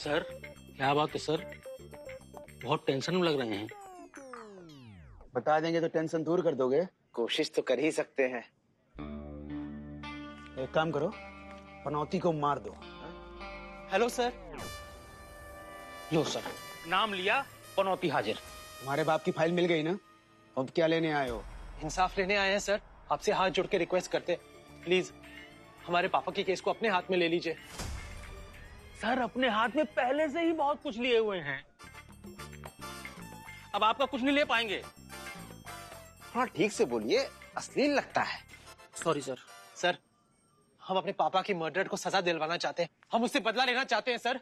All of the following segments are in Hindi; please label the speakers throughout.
Speaker 1: सर क्या बात है सर, बहुत टेंशन में लग रहे हैं।
Speaker 2: बता देंगे तो टेंशन दूर कर दोगे?
Speaker 3: कोशिश तो कर ही सकते हैं।
Speaker 2: एक काम करो, पनौती को मार दो।
Speaker 3: Hello sir.
Speaker 1: लो सर, नाम लिया, पनौती हाजिर।
Speaker 2: तुम्हारे बाप की फाइल मिल गई ना? अब क्या लेने आए हो?
Speaker 3: इंसाफ लेने आए हैं सर, आपसे हाथ जोड़ के रिक्वेस्ट करते, प्लीज हमारे पापा के केस को अपने हाथ में ले लीजिए।
Speaker 1: सर अपने हाथ में पहले से ही बहुत कुछ लिए हुए हैं, अब आपका कुछ नहीं ले पाएंगे।
Speaker 3: हाँ ठीक से बोलिए, अश्लील लगता है।
Speaker 1: Sorry sir.
Speaker 3: सर हम अपने पापा की मर्डर को सजा दिलवाना चाहते हैं, हम उससे बदला लेना चाहते हैं सर।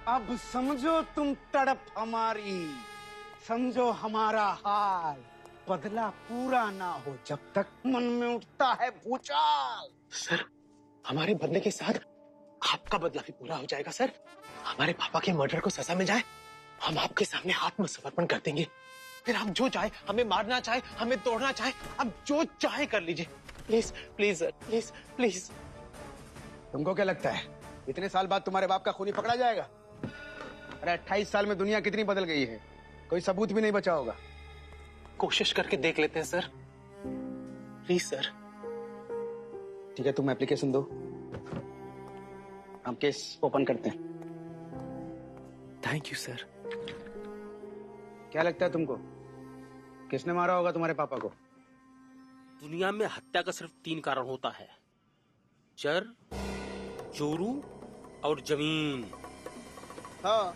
Speaker 2: अब समझो तुम तड़प हमारी, समझो हमारा हाल। बदला पूरा ना हो जब तक मन में उठता है भूचाल।
Speaker 3: सर हमारे बदले के साथ आपका बदला भी पूरा हो जाएगा सर। हमारे पापा के मर्डर को सजा मिल जाए, हम आपके सामने आत्मसमर्पण कर देंगे। फिर आप जो चाहे, हमें मारना चाहे, हमें तोड़ना चाहे, आप जो चाहे कर लीजिए। Please please sir, please please.
Speaker 2: तुमको क्या लगता है इतने साल बाद तुम्हारे बाप का खूनी पकड़ा जाएगा? अरे 28 साल में दुनिया कितनी बदल गई है, कोई सबूत भी नहीं बचा होगा।
Speaker 3: कोशिश करके देख लेते हैं सर, प्लीज सर।
Speaker 2: ठीक है, तुम एप्लीकेशन दो, हम केस ओपन करते हैं।
Speaker 3: Thank you sir.
Speaker 2: क्या लगता है तुमको किसने मारा होगा तुम्हारे पापा को?
Speaker 1: दुनिया में हत्या का सिर्फ 3 कारण होता है, चर, चोरू और जमीन।
Speaker 4: हाँ,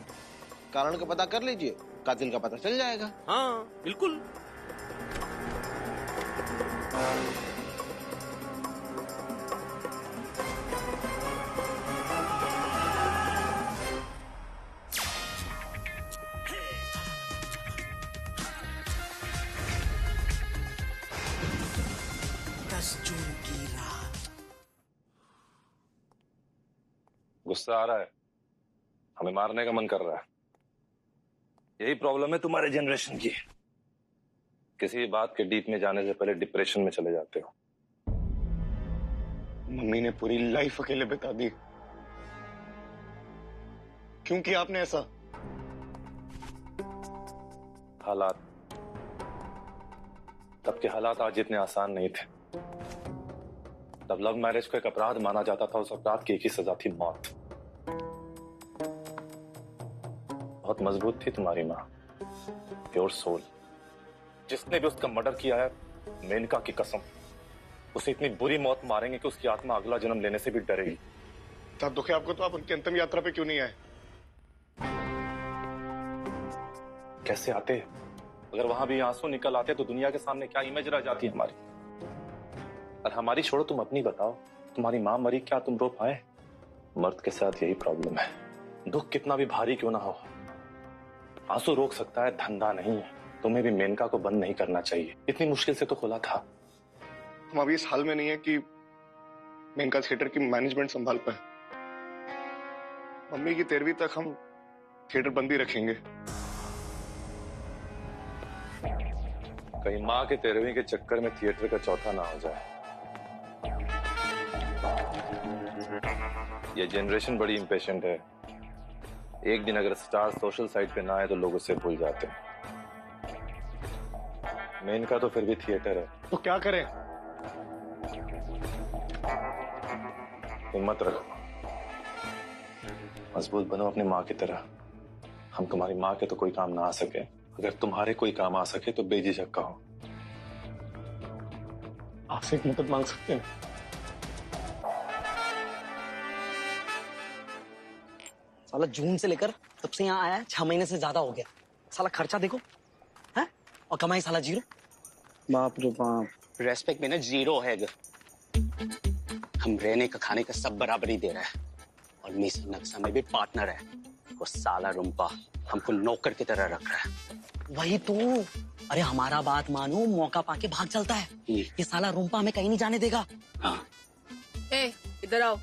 Speaker 4: कारण का पता कर लीजिए, कातिल का पता चल जाएगा।
Speaker 1: हाँ बिल्कुल।
Speaker 5: गुस्सा आ रहा है, हमें मारने का मन कर रहा है। यही प्रॉब्लम है तुम्हारे जनरेशन की, किसी बात के डीप में जाने से पहले डिप्रेशन में चले जाते हो।
Speaker 4: मम्मी ने पूरी लाइफ अकेले बिता दी, क्यों किया आपने ऐसा?
Speaker 5: हालात, तब के हालात आज इतने आसान नहीं थे। तब लव मैरिज को एक अपराध माना जाता था, उस अपराध की एक ही सजा थी, मौत। बहुत मजबूत थी तुम्हारी माँ, प्योर सोल। जिसने भी उसका मर्डर किया है, मेनका की कसम, उसे इतनी बुरी मौत मारेंगे कि उसकी आत्मा अगला जन्म लेने से भी डरेगी।
Speaker 4: तब दुख है आपको तो आप उनकी अंतिम यात्रा पे क्यों नहीं आए?
Speaker 5: कैसे आते? अगर वहां भी आंसू निकल आते तो दुनिया के सामने क्या इमेज रह जाती हमारी। और हमारी छोड़ो, तुम अपनी बताओ, तुम्हारी माँ मरी, क्या तुम रो पाए? मर्द के साथ यही प्रॉब्लम है, दुख कितना भी भारी क्यों ना हो, आंसू रोक सकता है, धंधा नहीं। तुम्हें भी मेनका को बंद नहीं करना चाहिए, इतनी मुश्किल से तो खुला था।
Speaker 4: हम अभी इस हाल में नहीं है कि मेनका थिएटर की मैनेजमेंट संभाल पाए। मम्मी की 13वीं तक हम थिएटर बंद ही रखेंगे।
Speaker 5: कहीं माँ के 13वीं के चक्कर में थिएटर का चौथा ना हो जाए। ये जनरेशन बड़ी इम्पेशेंट है, एक दिन अगर स्टार सोशल साइट पे ना आए तो लोग उससे भूल जाते हैं। मेनका तो फिर भी थिएटर है।
Speaker 4: तो क्या करें?
Speaker 5: हिम्मत रखो, मजबूत बनो अपनी माँ की तरह। हम तुम्हारी माँ के तो कोई काम ना आ सके, अगर तुम्हारे कोई काम आ सके तो बेझिझक कहो।
Speaker 4: आपसे एक मदद मांग सकते हैं?
Speaker 6: साला जून से लेकर तब से यहाँ आया है, 6 महीने से ज्यादा हो गया। साला खर्चा देखो है, और कमाई साला 0।
Speaker 2: बाप रे बाप,
Speaker 3: रेस्पेक्ट में ना 0 है। हम रहने का खाने का सब बराबरी दे रहा है, और मिस नक्शा में भी पार्टनर है। वो साला रुम्पा हमको नौकर की तरह रख रहा है।
Speaker 6: वही तो, अरे हमारा बात मानो, मौका पाके भाग चलता है। ये साला रुम्पा हमें कहीं नहीं जाने देगा।
Speaker 3: हाँ।
Speaker 7: ए, इधर आओ।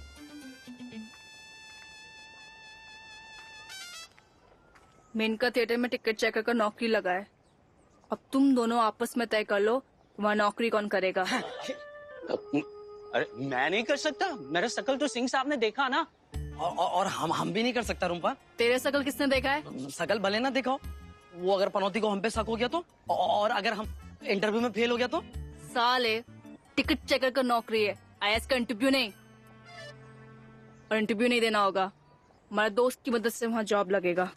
Speaker 7: मेनका थिएटर में टिकट चेकर का नौकरी लगा है, अब तुम दोनों आपस में तय कर लो वहाँ नौकरी कौन करेगा।
Speaker 3: अरे मैं नहीं कर सकता, मेरा शकल तो सिंह साहब ने देखा ना,
Speaker 6: और हम भी नहीं कर सकता रूम्पा।
Speaker 7: तेरे शकल किसने देखा है?
Speaker 6: शकल भले ना देखो, वो अगर पनौती को हम पे शक हो गया तो, और अगर हम इंटरव्यू में फेल हो गया तो?
Speaker 7: साले टिकट चेकर का नौकरी है, आईएएस का इंटरव्यू नहीं। और इंटरव्यू नहीं देना होगा, हमारे दोस्त की मदद से वहाँ जॉब लगेगा।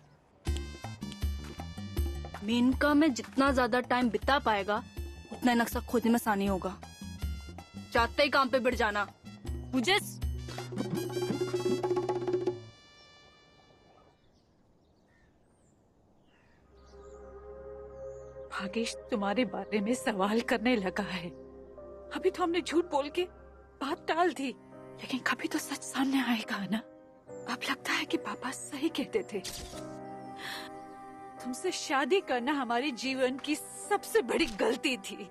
Speaker 7: मेनका में जितना ज्यादा टाइम बिता पाएगा उतना नक्शा खोजने में आसानी होगा। चाहते ही काम पे बढ़ जाना मुझे।
Speaker 8: भागेश तुम्हारे बारे में सवाल करने लगा है। अभी तो हमने झूठ बोल के बात टाल दी, लेकिन कभी तो सच सामने आएगा ना। अब लगता है कि पापा सही कहते थे। तुमसे शादी करना हमारे जीवन की सबसे बड़ी गलती थी।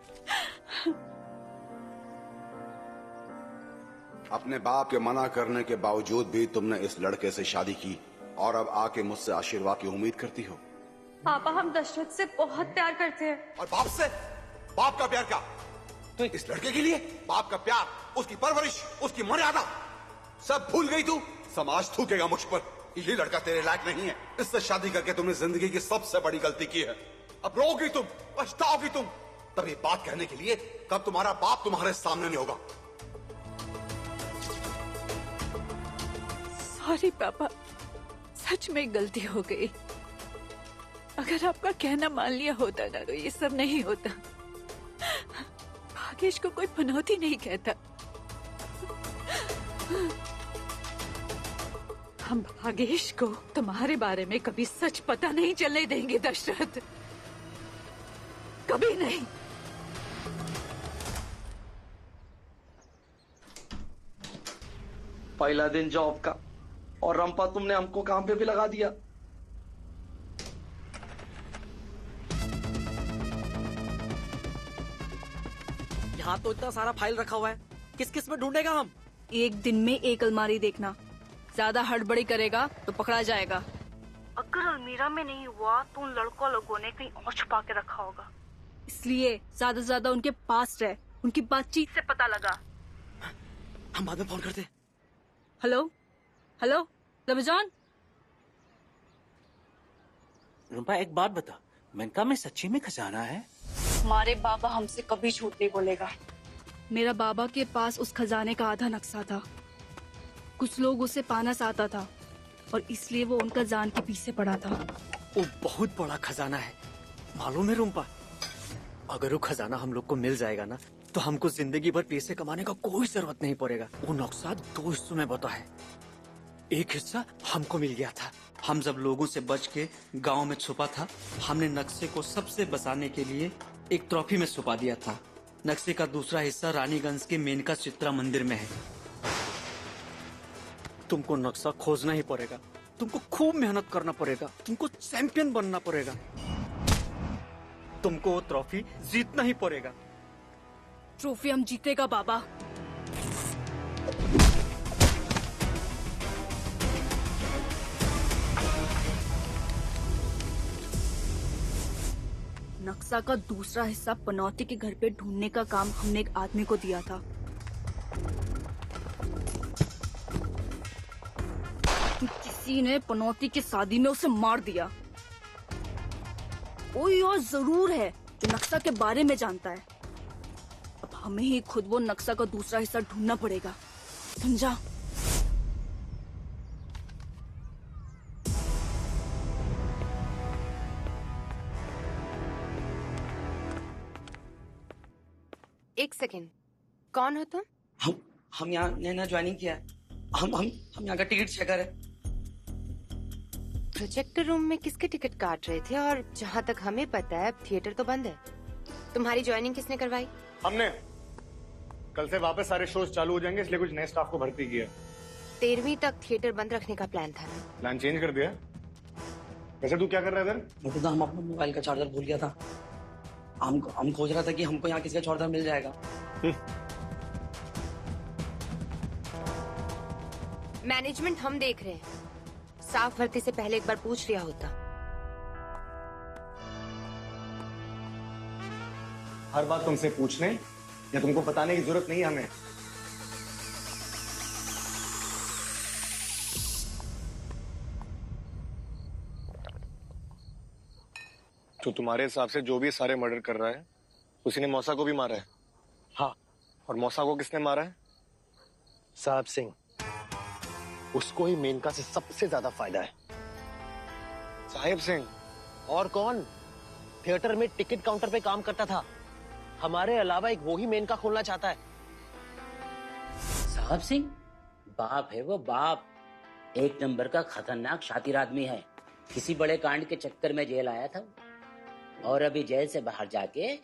Speaker 9: अपने बाप के मना करने के बावजूद भी तुमने इस लड़के से शादी की और अब आके मुझसे आशीर्वाद की उम्मीद करती हो।
Speaker 10: पापा हम दशरथ से बहुत प्यार करते हैं।
Speaker 9: और बाप से? बाप का प्यार क्या? तो इस लड़के के लिए बाप का प्यार, उसकी परवरिश, उसकी मर्यादा सब भूल गई तू? समाज थूकेगा मुझ पर, ये लड़का तेरे लायक नहीं है। इससे शादी करके तुमने जिंदगी की सबसे बड़ी गलती की है। अब रोगी तुम, पछताओगी तुम। तब ये बात कहने के लिए कब तुम्हारा बाप तुम्हारे सामने नहीं होगा।
Speaker 8: सॉरी पापा, सच में गलती हो गई। अगर आपका कहना मान लिया होता ना तो ये सब नहीं होता। भागेश को कोई पनौती नहीं कहता। हम भागेश को तुम्हारे बारे में कभी सच पता नहीं चलने देंगे दशरथ, कभी नहीं।
Speaker 6: पहला दिन जॉब का, और रंपा तुमने हमको काम पे भी लगा दिया। यहाँ तो इतना सारा फाइल रखा हुआ है, किस किस में ढूंढेगा हम?
Speaker 7: एक दिन में एक अलमारी देखना, ज्यादा हड़बड़ी करेगा तो पकड़ा जाएगा। अगर अलमीरा में नहीं हुआ तो उन लोगों ने कहीं और छुपा के रखा होगा, इसलिए ज्यादा से ज्यादा उनके पास रहे, उनकी बातचीत से पता लगा।
Speaker 6: हम बाद में फोन करते।
Speaker 7: Hello hello Ramzan.
Speaker 11: रूपा एक बात बता, मेनका में सच्ची में खजाना है?
Speaker 7: हमारे बाबा हमसे कभी झूठ नहीं बोलेगा। मेरा बाबा के पास उस खजाने का आधा नक्शा था। कुछ लोग उसे पाना चाहता था और इसलिए वो उनका जान के पीछे पड़ा था।
Speaker 11: वो बहुत बड़ा खजाना है, मालूम है रूपा? अगर वो खजाना हम लोग को मिल जाएगा ना तो हमको जिंदगी भर पैसे कमाने का कोई जरूरत नहीं पड़ेगा। वो नक्शा 2 हिस्सों में बटा है। एक हिस्सा हमको मिल गया था, हम जब लोगों से बच के गांव में छुपा था, हमने नक्शे को सबसे बचाने के लिए एक ट्रॉफी में छुपा दिया था। नक्शे का दूसरा हिस्सा रानीगंज के मेनका चित्रा मंदिर में है। तुमको नक्शा खोजना ही पड़ेगा, तुमको खूब मेहनत करना पड़ेगा, तुमको चैंपियन बनना पड़ेगा, तुमको वो ट्रॉफी जीतना ही पड़ेगा।
Speaker 7: ट्रॉफी हम जीतेगा बाबा। नक्शा का दूसरा हिस्सा पनौती के घर पे ढूंढने का काम हमने एक आदमी को दिया था। किसी ने पनौती की शादी में उसे मार दिया। कोई और जरूर है जो नक्शा के बारे में जानता है। अब हमें ही खुद वो नक्शा का दूसरा हिस्सा ढूंढना पड़ेगा, समझा?
Speaker 10: एक सेकेंड, कौन हो तुम?
Speaker 6: हम यहाँ नया ज्वाइनिंग किया है। हम यहाँ का टिकट चेकर है।
Speaker 10: प्रोजेक्टर रूम में किसके टिकट काट रहे थे? और जहाँ तक हमें पता है थिएटर तो बंद है। तुम्हारी ज्वाइनिंग किसने करवाई?
Speaker 4: हमने। कल से वापस सारे शोज चालू हो जाएंगे, इसलिए कुछ नए स्टाफ को भर्ती किया।
Speaker 10: 13वीं तक थिएटर बंद रखने का प्लान था ना?
Speaker 4: प्लान चेंज कर दिया। वैसे तू क्या कर रहा है इधर?
Speaker 6: हम अपना मोबाइल का चार्जर भूल गया था। हम खोज रहा था कि हमको यहाँ किसका चार्जर मिल जाएगा।
Speaker 10: मैनेजमेंट हम देख रहे हैं। साफ भर्ती से पहले एक बार पूछ लिया होता।
Speaker 4: हर बात तुमसे पूछने या तुमको बताने की जरूरत नहीं है हमें। तो तुम्हारे हिसाब से जो भी सारे मर्डर कर रहा है उसी ने मौसा को भी मारा है?
Speaker 3: हाँ।
Speaker 4: और मौसा को किसने मारा है?
Speaker 3: साहब सिंह। उसको ही मेनका से सबसे ज्यादा फायदा है।
Speaker 4: साहिब सिंह?
Speaker 3: और कौन? थिएटर में टिकट काउंटर पे काम करता था। हमारे अलावा एक वो ही मेनका खोलना चाहता है।
Speaker 12: साहब सिंह बाप है वो, बाप। एक नंबर का खतरनाक शातिर आदमी है। किसी बड़े कांड के चक्कर में जेल आया था और अभी जेल से बाहर जाके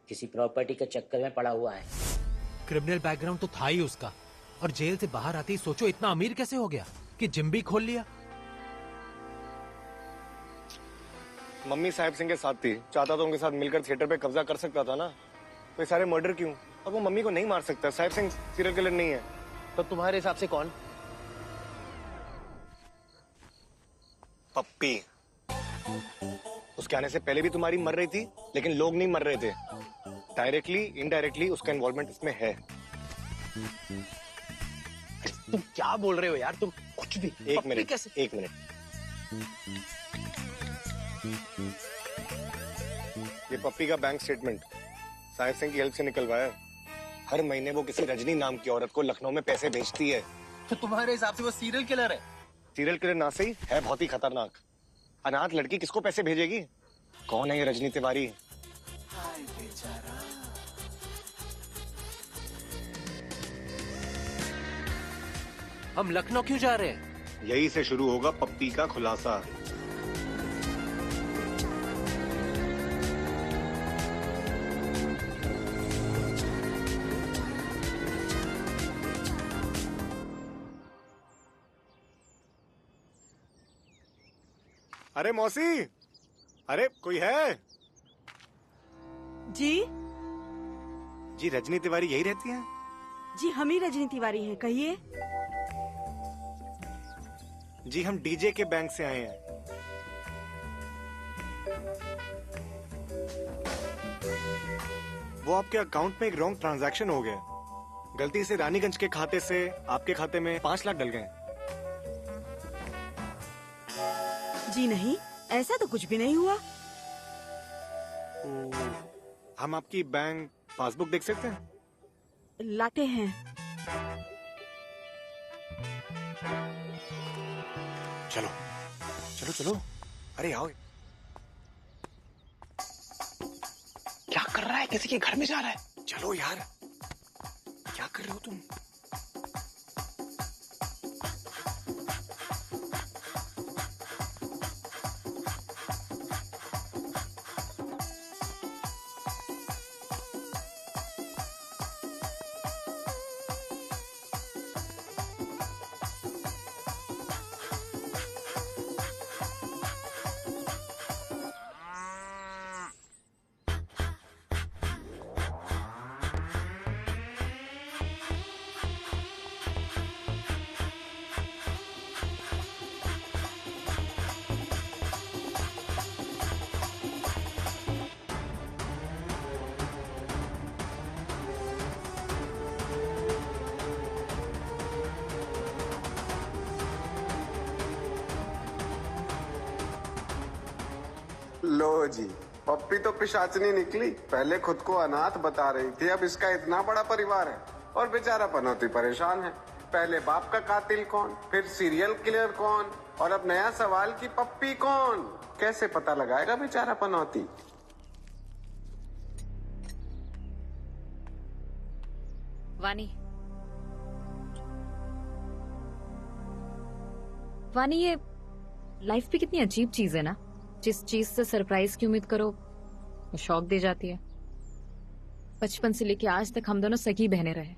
Speaker 12: किसी प्रॉपर्टी के चक्कर में पड़ा हुआ है।
Speaker 13: क्रिमिनल बैकग्राउंड तो था ही उसका, और जेल से बाहर आते ही सोचो इतना अमीर कैसे हो गया कि जिम भी खोल लिया।
Speaker 4: मम्मी साहिब सिंह के साथ थी, चाहता तो उनके साथ मिलकर थिएटर पे कब्जा कर सकता था ना। तो ये सारे मर्डर क्यों? और वो मम्मी को नहीं मार सकता। साहिब सिंह सीरियल किलर नहीं है।
Speaker 3: तो तुम्हारे हिसाब से कौन?
Speaker 4: पप्पी। उसके आने से पहले भी तुम्हारी मर रही थी, लेकिन लोग नहीं मर रहे थे। डायरेक्टली इनडायरेक्टली उसका इन्वॉल्वमेंट इसमें है।
Speaker 3: तुम क्या बोल रहे हो यार? तुम कुछ भी।
Speaker 4: एक मिनट, एक मिनट। ये पप्पी का बैंक स्टेटमेंट साहिब सिंह की हेल्प से निकलवाया है। हर महीने वो किसी रजनी नाम की औरत को लखनऊ में पैसे भेजती है।
Speaker 3: तो तुम्हारे हिसाब से वो सीरियल किलर है?
Speaker 4: सीरियल किलर ना सही है, बहुत ही खतरनाक। अनाथ लड़की किसको पैसे भेजेगी? कौन है ये रजनी तिवारी?
Speaker 13: हम लखनऊ क्यों जा रहे हैं?
Speaker 4: यही से शुरू होगा पप्पी का खुलासा। अरे मौसी, अरे कोई है?
Speaker 14: जी
Speaker 4: जी रजनी तिवारी यही रहती हैं?
Speaker 14: जी हम ही रजनी तिवारी हैं, कहिए।
Speaker 4: जी हम डीजे के बैंक से आए हैं। वो आपके अकाउंट में एक रॉन्ग ट्रांजैक्शन हो गया। गलती से रानीगंज के खाते से आपके खाते में 5 लाख डल गए।
Speaker 14: जी नहीं, ऐसा तो कुछ भी नहीं हुआ।
Speaker 4: हम आपकी बैंक पासबुक देख सकते हैं?
Speaker 14: लाते हैं।
Speaker 4: चलो चलो चलो, अरे आओ।
Speaker 3: क्या कर रहा है? किसी के घर में जा रहा है?
Speaker 4: चलो यार, क्या कर रहे हो तुम?
Speaker 15: लो जी, पप्पी तो पिशाचनी निकली। पहले खुद को अनाथ बता रही थी, अब इसका इतना बड़ा परिवार है और बेचारा पनौती परेशान है। पहले बाप का कातिल कौन, फिर सीरियल किलर कौन, और अब नया सवाल कि पप्पी कौन। कैसे पता लगाएगा बेचारा पनौती?
Speaker 16: वानी, वानी, ये लाइफ भी कितनी अजीब चीज है ना। जिस चीज से सरप्राइज की उम्मीद करो वो शौक दे जाती है। बचपन से लेके आज तक हम दोनों सगी बहने रहे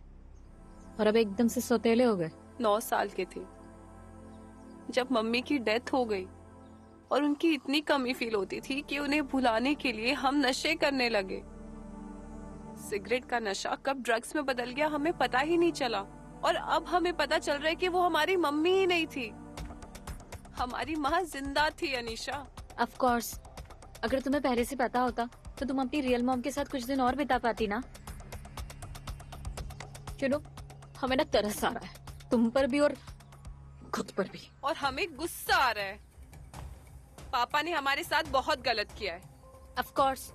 Speaker 16: और अब एकदम से सौतेले हो गए।
Speaker 17: 9 साल के थे जब मम्मी की डेथ हो गई और उनकी इतनी कमी फील होती थी कि उन्हें भुलाने के लिए हम नशे करने लगे। सिगरेट का नशा कब ड्रग्स में बदल गया हमें पता ही नहीं चला, और अब हमें पता चल रहा है कि वो हमारी मम्मी ही नहीं थी, हमारी माँ जिंदा थी। अनीशा,
Speaker 16: ऑफ कोर्स, अगर तुम्हें पहले से पता होता तो तुम अपनी रियल मॉम के साथ कुछ दिन और बिता पाती ना। चलो, हमें ना तरस आ रहा है तुम पर भी और खुद पर भी,
Speaker 17: और हमें गुस्सा आ रहा है। पापा ने हमारे साथ बहुत गलत किया है।
Speaker 16: ऑफ कोर्स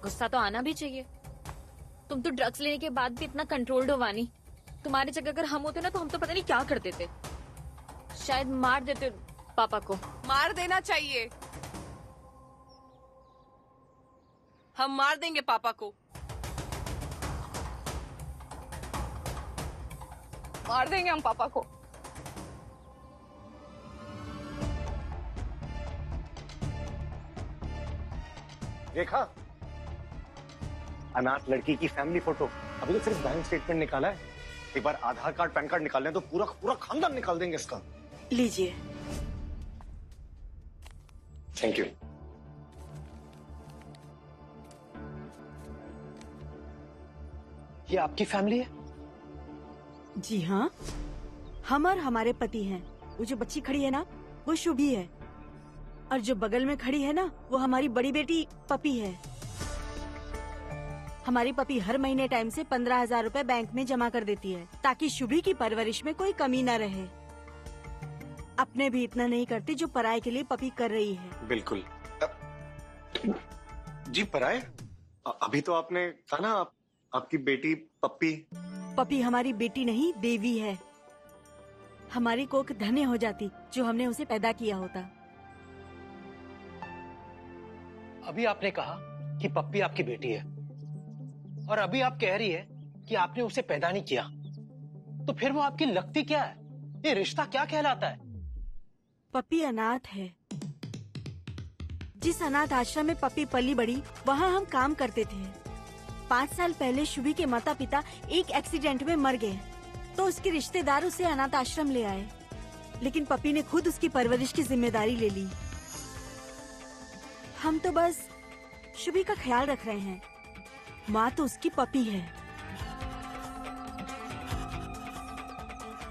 Speaker 16: गुस्सा तो आना भी चाहिए। तुम तो ड्रग्स लेने के बाद भी इतना कंट्रोल्ड हो वानी। तुम्हारी जगह अगर हम होते ना तो हम तो पता नहीं क्या कर देते, शायद मार देते पापा को।
Speaker 17: मार देना चाहिए, हम मार देंगे पापा को, मार देंगे हम पापा को।
Speaker 4: देखा अनाथ लड़की की फैमिली फोटो, अभी तो सिर्फ बैंक स्टेटमेंट निकाला है, एक बार आधार कार्ड पैन कार्ड निकाल लें तो पूरा पूरा खानदान निकाल देंगे इसका।
Speaker 14: लीजिए।
Speaker 4: Thank you.
Speaker 3: ये आपकी फैमिली है?
Speaker 14: जी हाँ, हम और हमारे पति हैं। वो जो बच्ची खड़ी है ना, वो शुभी है, और जो बगल में खड़ी है ना, वो हमारी बड़ी बेटी पपी है। हमारी पपी हर महीने टाइम से 15,000 रुपए बैंक में जमा कर देती है ताकि शुभी की परवरिश में कोई कमी न रहे। अपने भी इतना नहीं करती जो पराये के लिए पपी कर रही है।
Speaker 4: बिल्कुल। जी पराये? अभी तो आपने कहा ना आपकी बेटी पप्पी।
Speaker 14: पपी हमारी बेटी नहीं, देवी है। हमारी कोख धन्य हो जाती जो हमने उसे पैदा किया होता।
Speaker 3: अभी आपने कहा कि पप्पी आपकी बेटी है, और अभी आप कह रही है कि आपने उसे पैदा नहीं किया, तो फिर वो आपकी लगती क्या है? ये रिश्ता क्या कहलाता है?
Speaker 14: पपी अनाथ है। जिस अनाथ आश्रम में पपी पली बड़ी, वहाँ हम काम करते थे। 5 साल पहले शुभी के माता पिता एक एक्सीडेंट में मर गए, तो उसके रिश्तेदार उसे अनाथ आश्रम ले आए, लेकिन पपी ने खुद उसकी परवरिश की जिम्मेदारी ले ली। हम तो बस शुभी का ख्याल रख रहे हैं। माँ तो उसकी पपी है।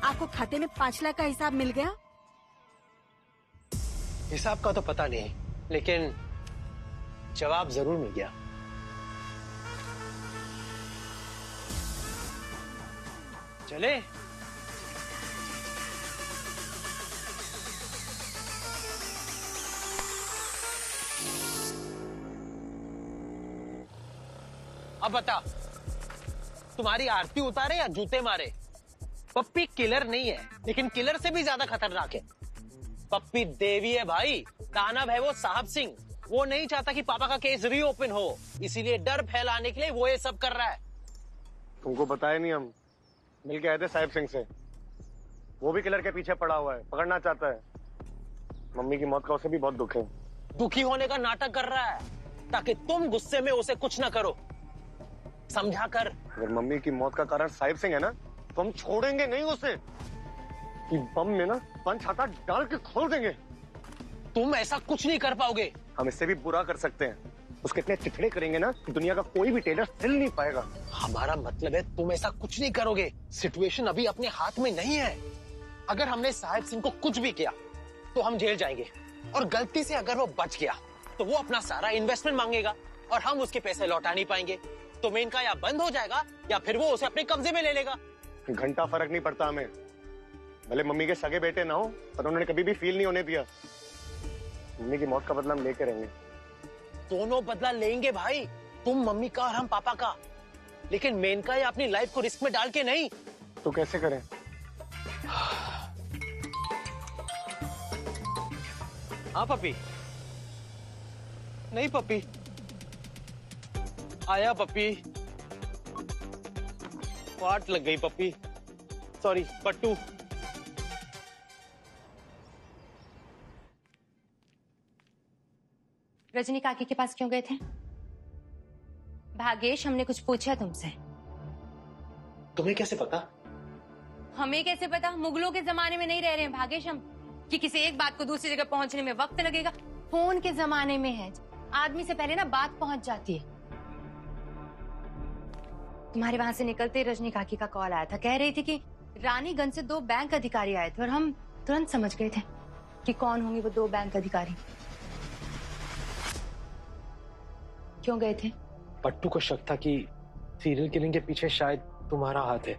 Speaker 14: आपको खाते में 5 लाख का हिसाब मिल गया?
Speaker 3: हिसाब का तो पता नहीं, लेकिन जवाब जरूर मिल गया। चले? अब बता, तुम्हारी आरती उतारे या जूते मारे? पप्पी किलर नहीं है, लेकिन किलर से भी ज्यादा खतरनाक है। पप्पी देवी है भाई, दानव है वो साहब सिंह। वो नहीं चाहता कि पापा का केस रीओपन हो, इसीलिए डर फैलाने के लिए वो ये सब कर रहा है।
Speaker 4: तुमको बताया नहीं, हम मिल के आए थे साहिब सिंह से। वो भी किलर के पीछे पड़ा हुआ है, पकड़ना चाहता है। मम्मी की मौत का उसे भी बहुत दुख है।
Speaker 3: दुखी होने का नाटक कर रहा है ताकि तुम गुस्से में उसे कुछ ना करो, समझा कर।
Speaker 4: अगर मम्मी की मौत का कारण साहिब सिंह है ना, तो हम छोड़ेंगे नहीं उसे। कि बम में ना पंच हाथा डाल के खोल देंगे।
Speaker 3: तुम ऐसा कुछ नहीं कर पाओगे।
Speaker 4: हम इससे भी बुरा कर सकते हैं। उसके इतने चिथड़े करेंगे ना कि दुनिया का कोई भी टेलर सिल नहीं पाएगा।
Speaker 3: हमारा मतलब है तुम ऐसा कुछ नहीं करोगे। सिचुएशन अभी अपने हाथ में नहीं है। अगर हमने साहिब सिंह को कुछ भी किया तो हम जेल जाएंगे, और गलती से अगर वो बच गया तो वो अपना सारा इन्वेस्टमेंट मांगेगा और हम उसके पैसे लौटा नहीं पाएंगे। तो मेन का या बंद हो जाएगा या फिर वो उसे अपने कब्जे में ले लेगा।
Speaker 4: घंटा फर्क नहीं पड़ता हमें। भले मम्मी के सगे बेटे ना हो, पर उन्होंने कभी भी फील नहीं होने दिया। मम्मी की मौत का बदला हम लेके रहेंगे।
Speaker 3: दोनों बदला लेंगे भाई, तुम मम्मी का और हम पापा का, लेकिन मेनका या अपनी लाइफ को रिस्क में डाल के नहीं।
Speaker 4: तो कैसे करें?
Speaker 3: हाँ पपी। नहीं पपी। आया पपी। वाट लग गई पपी। सॉरी पट्टू।
Speaker 10: रजनी काकी के पास क्यों गए थे? भागेश, हमने कुछ पूछा तुमसे।
Speaker 3: तुम्हें कैसे पता?
Speaker 10: हमें कैसे पता? मुगलों के जमाने में नहीं रह रहे हैं भागेश हम, कि किसी एक बात को दूसरी जगह पहुंचने में वक्त लगेगा। फोन के जमाने में है, आदमी से पहले ना बात पहुंच जाती है। तुम्हारे वहां से निकलते रजनी काकी का कॉल आया था, कह रही थी कि रानीगंज से 2 बैंक अधिकारी आए थे, और हम तुरंत समझ गए थे कि कौन होंगे वो 2 बैंक अधिकारी। क्यों गए थे?
Speaker 3: पट्टू को शक था कि सीरियल किलिंग के पीछे शायद तुम्हारा हाथ है।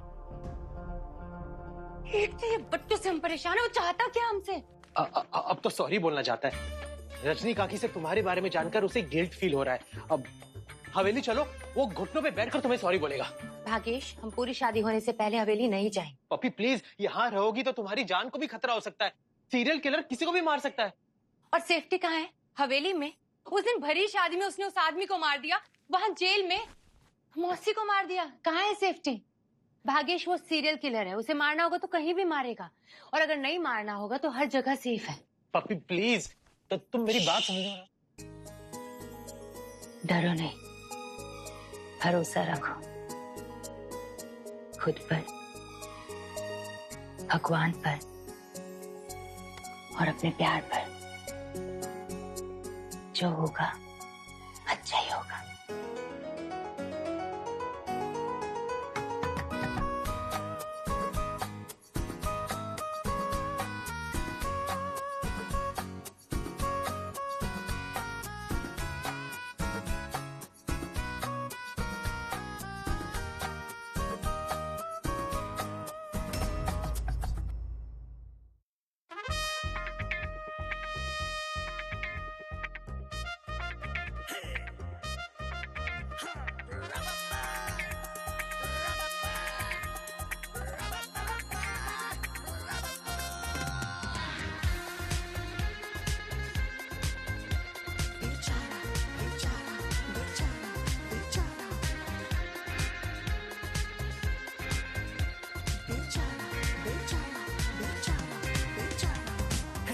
Speaker 10: एक तो ये बट्टू से हम परेशान है, वो चाहता क्या हमसे?
Speaker 3: अब तो सॉरी बोलना चाहता है। रजनी काकी से तुम्हारे बारे में जानकर उसे गिल्ट फील हो रहा है। अब हवेली चलो, वो घुटनों पे बैठकर तुम्हें सॉरी बोलेगा।
Speaker 10: भागेश, हम पूरी शादी होने से पहले हवेली नहीं जाएंगे।
Speaker 3: पपी प्लीज, यहाँ रहोगी तो तुम्हारी जान को भी खतरा हो सकता है। सीरियल किलर किसी को भी मार सकता है।
Speaker 10: और सेफ्टी कहाँ है? हवेली में। उस दिन भरी शादी में उसने उस आदमी को मार दिया, वहाँ जेल में मौसी को मार दिया। कहाँ है सेफ्टी? भागेश, वो सीरियल किलर है, उसे मारना होगा तो कहीं भी मारेगा, और अगर नहीं मारना होगा तो हर जगह सेफ है।
Speaker 3: पपी प्लीज, तो तुम मेरी बात समझो ना।
Speaker 10: डरो नहीं, भरोसा रखो खुद पर, भगवान पर और अपने प्यार पर। जो होगा अच्छा ही होगा।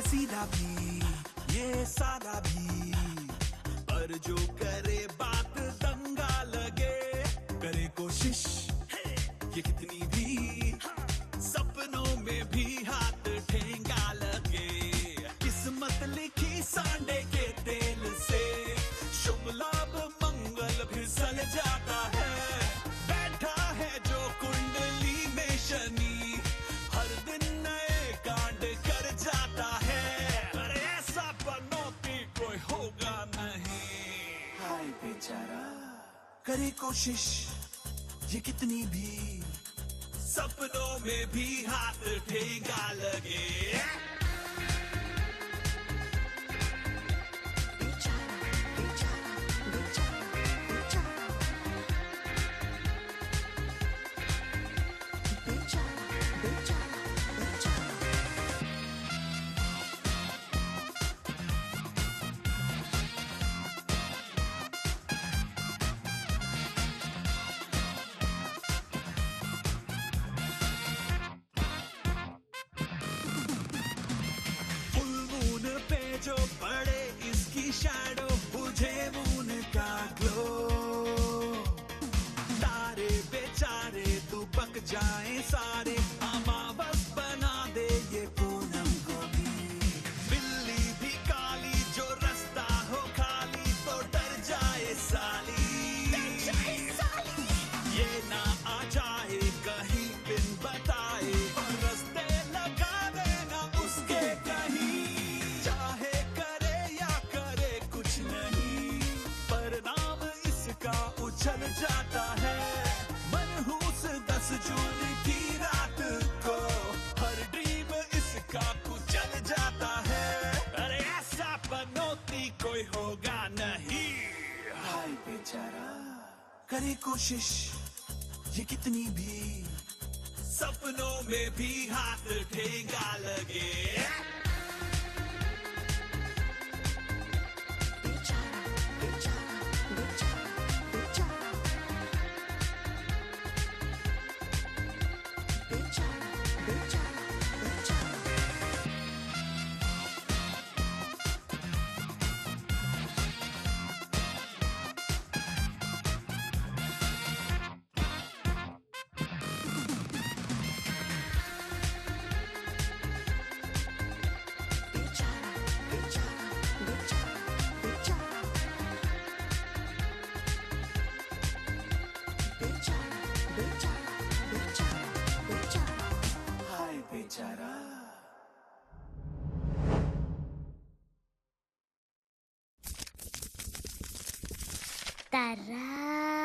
Speaker 18: सीधा भी ये सादा भी, पर जो करे बात दंगा लगे, करे कोशिश ये कितनी भी, सपनों में भी हाथ ठेंगा लगे। किस्मत लिखी सांडे के तेल से, शुभ लाभ मंगल फिसल जाता है। बैठा है जो कुंडली में शनि, हर दिन नए कांड कर जाता है। होगा नहीं, हाय बेचारा करे कोशिश ये कितनी भी, सपनों में भी हाथ ठेंगा लगे। जो पड़े इसकी शैडो, बुझे मून का ग्लो, तारे बेचारे दुबक जाए सारे, अमावस बना दे ये पूनम को भी। बिल्ली भी काली जो रास्ता हो खाली, तो डर जाए साली, ये ना आ जाए कहीं बिन बताए, और रास्ते लगा देना उसके कहीं। उछल जाता है मनहूस 10 जून की रात को, हर ड्रीम इसका कुचल जाता है। अरे ऐसा पनौती कोई होगा नहीं, हाय बेचारा करे कोशिश ये कितनी भी, सपनों में भी हाथ ठेंगा लगे।
Speaker 19: तारा